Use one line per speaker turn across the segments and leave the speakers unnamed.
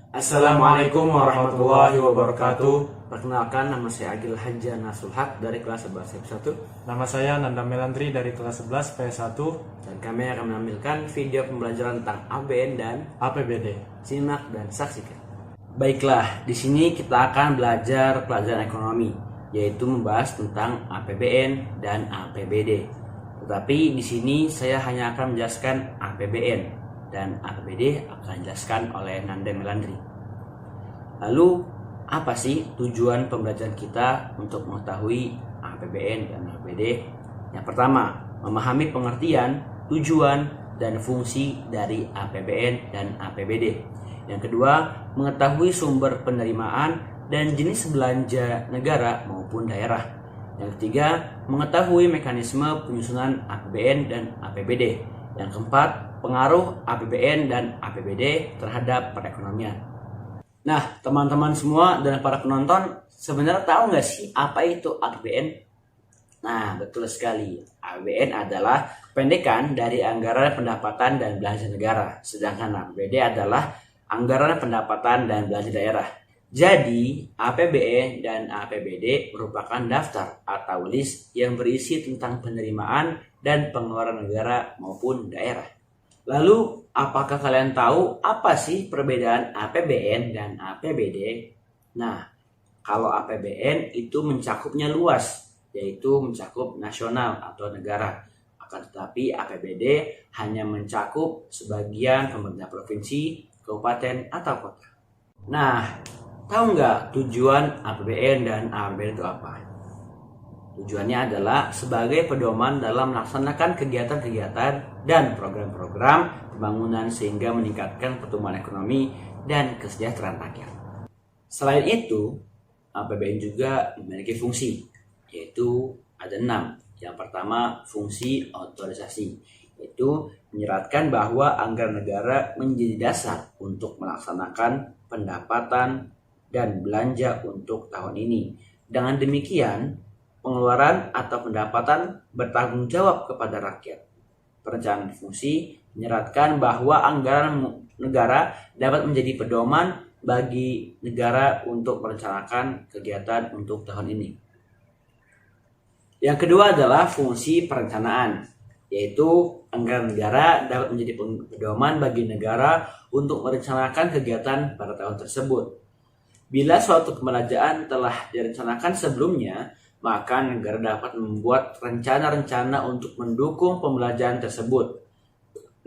Assalamualaikum warahmatullahi wabarakatuh. Perkenalkan, nama saya Agil Hanja Nasulhak dari kelas 11 1.
Nama saya Nanda Melandri dari kelas 11 PS1
Dan kami akan menampilkan video pembelajaran tentang ABN dan
APBD.
simak dan saksikan. Baiklah, di sini kita akan belajar pelajaran ekonomi, yaitu membahas tentang APBN dan APBD. Tetapi di sini saya hanya akan menjelaskan APBN dan APBD akan dijelaskan oleh Nanda Melandri. Lalu, apa sih tujuan pembelajaran kita untuk mengetahui APBN dan APBD? Yang pertama, memahami pengertian, tujuan, dan fungsi dari APBN dan APBD. Yang kedua, mengetahui sumber penerimaan dan jenis belanja negara maupun daerah. Yang ketiga, mengetahui mekanisme penyusunan APBN dan APBD. Yang keempat, pengaruh APBN dan APBD terhadap perekonomian. Nah, teman-teman semua dan para penonton, sebenarnya tahu nggak sih apa itu APBN? Nah, betul sekali. APBN adalah pendekan dari Anggaran Pendapatan dan Belanja Negara, sedangkan APBD adalah Anggaran Pendapatan dan Belanja Daerah. Jadi, APBN dan APBD merupakan daftar atau list yang berisi tentang penerimaan dan pengeluaran negara maupun daerah. Lalu, apakah kalian tahu apa sih perbedaan APBN dan APBD? Nah, kalau APBN itu mencakupnya luas, yaitu mencakup nasional atau negara. Akan tetapi APBD hanya mencakup sebagian pemerintah provinsi, kabupaten, atau kota. Nah, tahu nggak tujuan APBN dan APBD itu apa? Tujuannya adalah sebagai pedoman dalam melaksanakan kegiatan-kegiatan dan program-program pembangunan sehingga meningkatkan pertumbuhan ekonomi dan kesejahteraan rakyat. Selain itu, APBN juga memiliki fungsi, yaitu ada 6. Yang pertama, fungsi otorisasi, yaitu menyeratkan bahwa anggaran negara menjadi dasar untuk melaksanakan pendapatan dan belanja untuk tahun ini. Dengan demikian, pengeluaran atau pendapatan bertanggung jawab kepada rakyat. Perencanaan fungsi menyeratkan bahwa anggaran negara dapat menjadi pedoman bagi negara untuk merencanakan kegiatan untuk tahun ini. Yang kedua adalah fungsi perencanaan, yaitu anggaran negara dapat menjadi pedoman bagi negara untuk merencanakan kegiatan pada tahun tersebut. Bila suatu pembelanjaan telah direncanakan sebelumnya, maka negara dapat membuat rencana-rencana untuk mendukung pembelanjaan tersebut.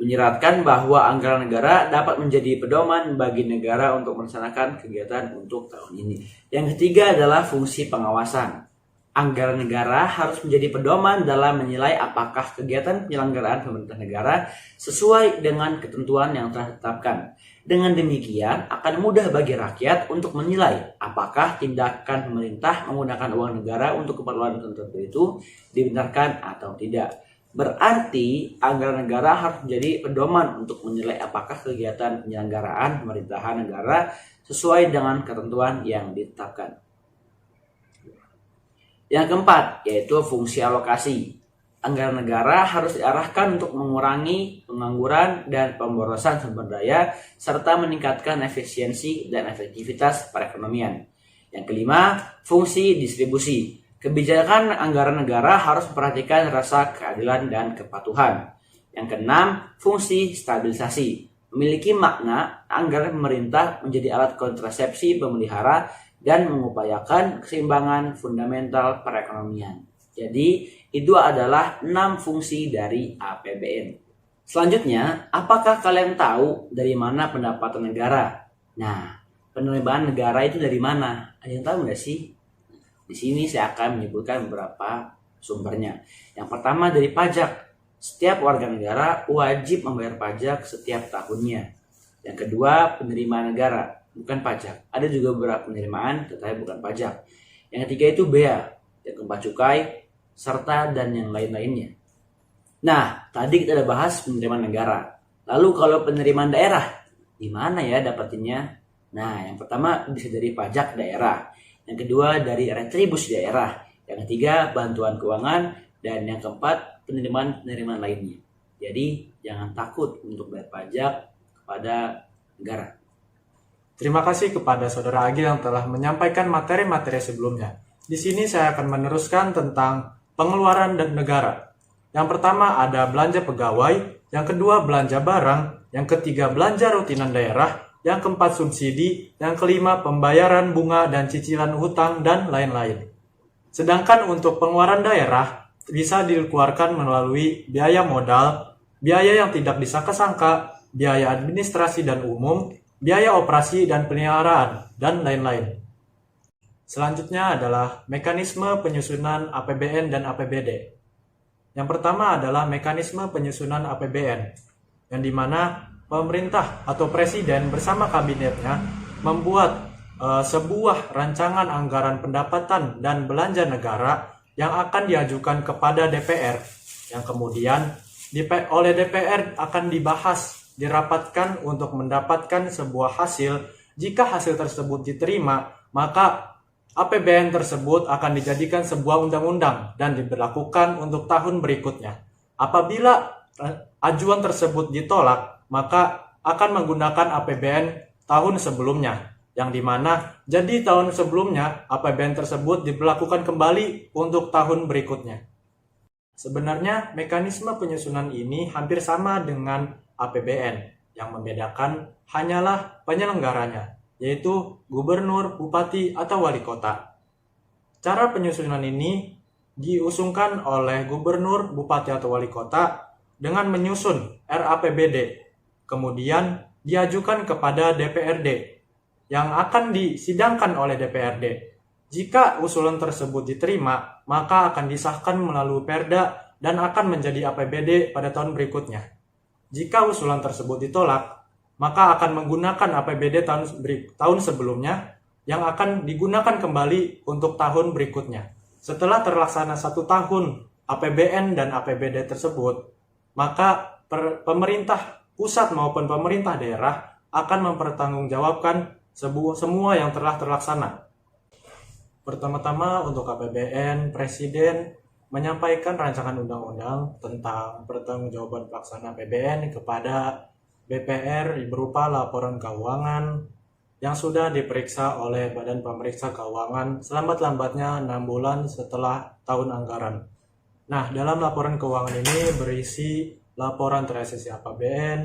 Menyeratkan bahwa anggaran negara dapat menjadi pedoman bagi negara untuk merencanakan kegiatan untuk tahun ini. Yang ketiga adalah fungsi pengawasan. Anggaran negara harus menjadi pedoman dalam menilai apakah kegiatan penyelenggaraan pemerintah negara sesuai dengan ketentuan yang telah ditetapkan. Dengan demikian, akan mudah bagi rakyat untuk menilai apakah tindakan pemerintah menggunakan uang negara untuk keperluan tertentu itu dibenarkan atau tidak. Berarti, anggaran negara harus menjadi pedoman untuk menilai apakah kegiatan penyelenggaraan pemerintahan negara sesuai dengan ketentuan yang ditetapkan. Yang keempat, yaitu fungsi alokasi. Anggaran negara harus diarahkan untuk mengurangi pengangguran dan pemborosan sumber daya serta meningkatkan efisiensi dan efektivitas perekonomian. Yang kelima, fungsi distribusi. Kebijakan anggaran negara harus memperhatikan rasa keadilan dan kepatuhan. Yang keenam, fungsi stabilisasi. Memiliki makna anggaran pemerintah menjadi alat kontrasepsi pemelihara dan mengupayakan keseimbangan fundamental perekonomian. Jadi, itu adalah 6 fungsi dari APBN. Selanjutnya, apakah kalian tahu dari mana pendapatan negara? Nah, penerimaan negara itu dari mana? Ada yang tahu nggak sih? Di sini saya akan menyebutkan beberapa sumbernya. Yang pertama dari pajak. Setiap warga negara wajib membayar pajak setiap tahunnya. Yang kedua, penerimaan negara, bukan pajak. Ada juga beberapa penerimaan, tetapi bukan pajak. Yang ketiga itu bea. Yang keempat cukai, serta dan yang lain-lainnya. Nah, tadi kita udah bahas penerimaan negara. Lalu kalau penerimaan daerah, di mana ya dapatinnya? Nah, yang pertama bisa dari pajak daerah. Yang kedua dari retribusi daerah. Yang ketiga bantuan keuangan. Dan yang keempat penerimaan lainnya. Jadi, jangan takut untuk bayar pajak kepada negara.
Terima kasih kepada Saudara Agil yang telah menyampaikan materi-materi sebelumnya. Di sini saya akan meneruskan tentang pengeluaran dan negara. Yang pertama ada belanja pegawai, yang kedua belanja barang, yang ketiga belanja rutinan daerah, yang keempat subsidi, yang kelima pembayaran bunga dan cicilan hutang, dan lain-lain. Sedangkan untuk pengeluaran daerah bisa dikeluarkan melalui biaya modal, biaya yang tidak disangka-sangka, biaya administrasi dan umum, biaya operasi dan peliharaan, dan lain-lain. Selanjutnya adalah mekanisme penyusunan APBN dan APBD. Yang pertama adalah mekanisme penyusunan APBN, yang dimana pemerintah atau presiden bersama kabinetnya membuat sebuah rancangan anggaran pendapatan dan belanja negara yang akan diajukan kepada DPR, yang kemudian oleh DPR akan dibahas, dirapatkan untuk mendapatkan sebuah hasil. Jika hasil tersebut diterima, maka APBN tersebut akan dijadikan sebuah undang-undang dan diberlakukan untuk tahun berikutnya. Apabila ajuan tersebut ditolak, maka akan menggunakan APBN tahun sebelumnya, yang dimana jadi tahun sebelumnya APBN tersebut diberlakukan kembali untuk tahun berikutnya. Sebenarnya mekanisme penyusunan ini hampir sama dengan APBN, yang membedakan hanyalah penyelenggaranya, yaitu gubernur, bupati, atau wali kota. Cara penyusunan ini diusungkan oleh gubernur, bupati, atau wali kota dengan menyusun RAPBD, kemudian diajukan kepada DPRD, yang akan disidangkan oleh DPRD. Jika usulan tersebut diterima, maka akan disahkan melalui Perda dan akan menjadi APBD pada tahun berikutnya. Jika usulan tersebut ditolak, maka akan menggunakan APBD tahun sebelumnya yang akan digunakan kembali untuk tahun berikutnya. Setelah terlaksana 1 tahun APBN dan APBD tersebut, maka pemerintah pusat maupun pemerintah daerah akan mempertanggungjawabkan semua yang telah terlaksana. Pertama-tama untuk APBN, Presiden menyampaikan rancangan undang-undang tentang pertanggungjawaban pelaksana APBN kepada BPR berupa laporan keuangan yang sudah diperiksa oleh Badan Pemeriksa Keuangan selambat-lambatnya 6 bulan setelah tahun anggaran. Nah, dalam laporan keuangan ini berisi laporan transaksi APBN,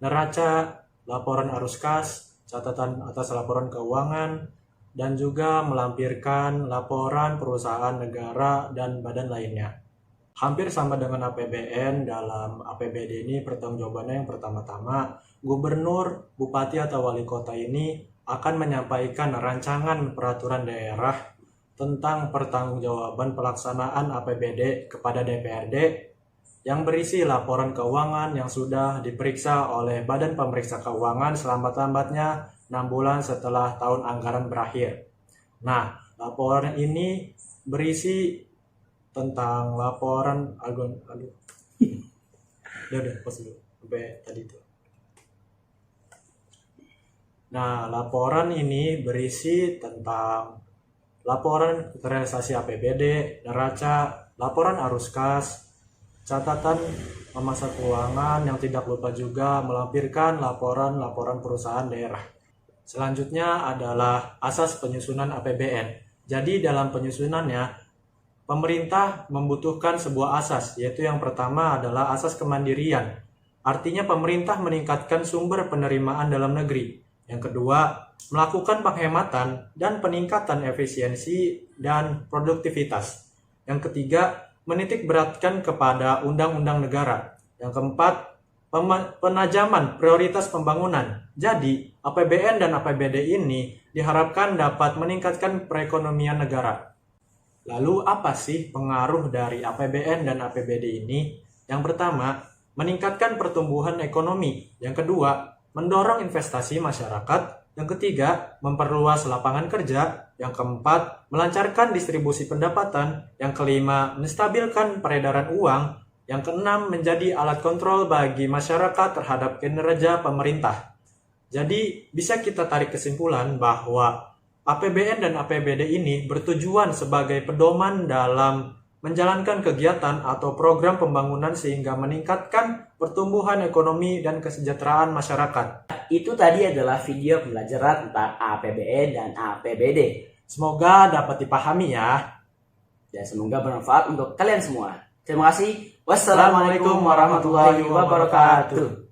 neraca, laporan arus kas, catatan atas laporan keuangan, dan juga melampirkan laporan perusahaan negara dan badan lainnya. Hampir sama dengan APBN, dalam APBD ini pertanggungjawabannya yang pertama-tama, gubernur, bupati, atau wali kota ini akan menyampaikan rancangan peraturan daerah tentang pertanggungjawaban pelaksanaan APBD kepada DPRD yang berisi laporan keuangan yang sudah diperiksa oleh Badan Pemeriksa Keuangan selambat-lambatnya 6 bulan setelah tahun anggaran berakhir. Nah, laporan ini berisi tentang laporan udah pas dulu sampai tadi itu. Nah, laporan ini berisi tentang laporan realisasi APBD, neraca, laporan arus kas, catatan masa keuangan, yang tidak lupa juga melampirkan laporan perusahaan daerah. Selanjutnya adalah asas penyusunan APBN. Jadi dalam penyusunannya, pemerintah membutuhkan sebuah asas, yaitu yang pertama adalah asas kemandirian. Artinya pemerintah meningkatkan sumber penerimaan dalam negeri. Yang kedua, melakukan penghematan dan peningkatan efisiensi dan produktivitas. Yang ketiga, menitik beratkan kepada undang-undang negara. Yang keempat, penajaman prioritas pembangunan. Jadi, APBN dan APBD ini diharapkan dapat meningkatkan perekonomian negara. Lalu, apa sih pengaruh dari APBN dan APBD ini? Yang pertama, meningkatkan pertumbuhan ekonomi. Yang kedua, mendorong investasi masyarakat. Yang ketiga, memperluas lapangan kerja. Yang keempat, melancarkan distribusi pendapatan. Yang kelima, menstabilkan peredaran uang. Yang keenam, menjadi alat kontrol bagi masyarakat terhadap kinerja pemerintah. Jadi, bisa kita tarik kesimpulan bahwa APBN dan APBD ini bertujuan sebagai pedoman dalam menjalankan kegiatan atau program pembangunan sehingga meningkatkan pertumbuhan ekonomi, dan kesejahteraan masyarakat.
Itu tadi adalah video pembelajaran tentang APBN dan APBD.
Semoga dapat dipahami ya.
Dan semoga bermanfaat untuk kalian semua. Terima kasih. Wassalamualaikum warahmatullahi wabarakatuh.